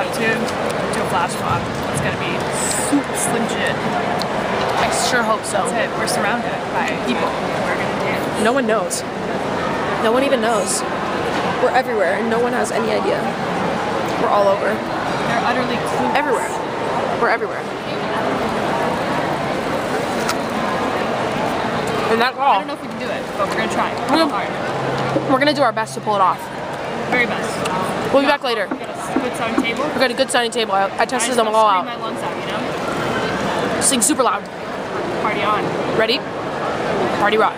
about to do a flash mob. It's gonna be super slim shit. I sure hope so. That's it. We're surrounded by people. We're gonna do. No one knows. No one even knows. We're everywhere and no one has any idea. We're all over. They're utterly clueless. Everywhere. We're everywhere. And that's all. I don't know if we can do it, but we're gonna try. We're gonna do our best to pull it off. Very best. We'll be back later. We got a good sounding table. We got a good sounding table. I tested them all out. My lungs out, you know? Sing super loud. Party on. Ready? Party rock.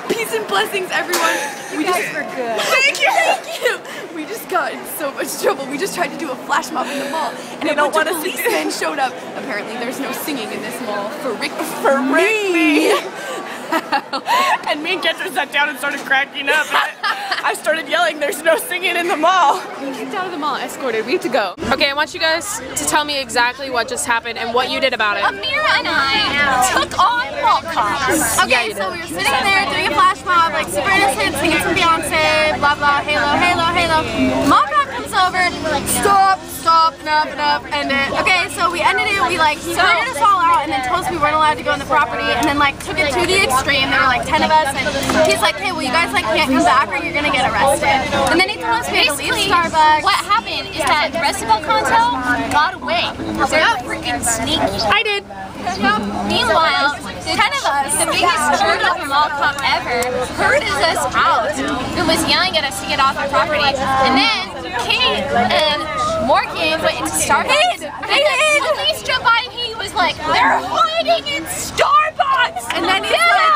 Peace and blessings, everyone. You guys were good. Thank you. We just got in so much trouble. We just tried to do a flash mob in the mall, and a bunch of policemen showed up. Apparently, there's no singing in this mall for me. And me and Kendra sat down and started cracking up. I started yelling, "There's no singing in the mall." We kicked out of the mall, escorted. We have to go. Okay, I want you guys to tell me exactly what just happened and what you did about it. Amira and I took on mall cops. Okay, so we were sitting there doing a flash mob, like super innocent, singing some Beyonce, blah blah, halo, halo, halo. Mall cop comes over, stop, enough, end it. Okay, so we ended it, he herded us all out and then told us we weren't allowed to go on the property and then took it to the extreme. There were 10 of us and he's like, hey, well you guys can't come back or you're gonna get arrested. And then he told us we had to leave Starbucks. What happened is that the rest of Bel Canto got away. They're freaking sneaky. I did. Meanwhile, 10 of us, the biggest turtle from all cop ever, herded us out and was yelling at us to get off the property. And then Kate and Morgan went into Starbucks. And then the police jumped by and he was like, they're hiding in Starbucks! And then he's like,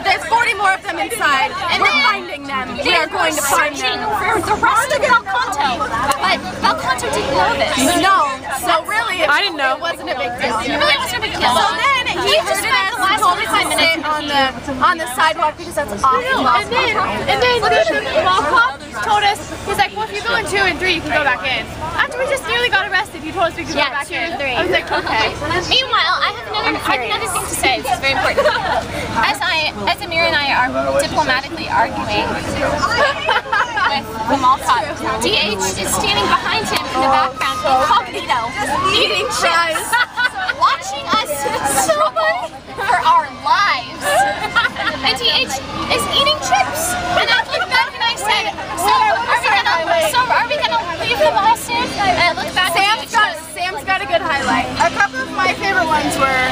there's 40 more of them inside. And we're finding them. We are going to find them. For the rest of Bel Canto. But Bel Canto didn't know this. No, so really, I didn't know. It wasn't a big deal. It really wasn't a big deal. So then he herded us and told us to sit on the sidewalk because that's awesome. And then the mall cop told us, he's like, well, if you go in 2 and 3, you can go back in. After we just nearly got arrested, he told us we could go back 2 in. and 3. I was like, okay. Meanwhile, I have another thing to say. This is very important. As Amira and I are diplomatically arguing with the mall cop, DH is standing behind him in the background, incognito, eating chips, watching us struggle for our lives. And DH is eating chips. And I looked back and I said, so are we gonna leave the mall soon? And I looked back at Sam's got a good highlight. A couple of my favorite ones were,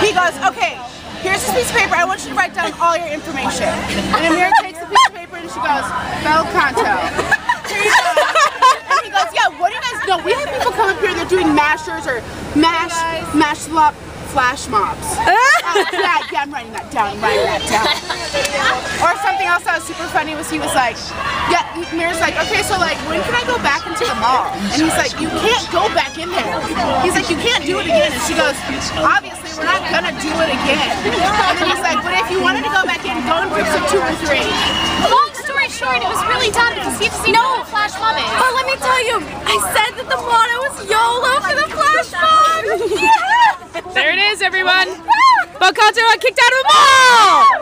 he goes, okay, here's this piece of paper, I want you to write down all your information. And Amira takes the piece of paper and she goes, Bel Canto. Here you go. And he goes, yeah, what do you guys know? We have people come up here, they're doing mashers or mash slop flash mobs. Yeah, I'm writing that down, Or something else that was super funny was he was like, yeah, Mira's like, okay, so when can I go back into the mall? And he's like, you can't go back in there. He's like, you can't do it again. And she goes, obviously we're not gonna do it again. And then he's like, but if you wanted to go back in, go in groups of 2 or 3. Long story short, it was really dumb because you've seen what a flash mob is. But let me tell you, I said that the motto was YOLO for the flash mob. Yeah! There it is, everyone. Bel Canto got kicked out of the mall!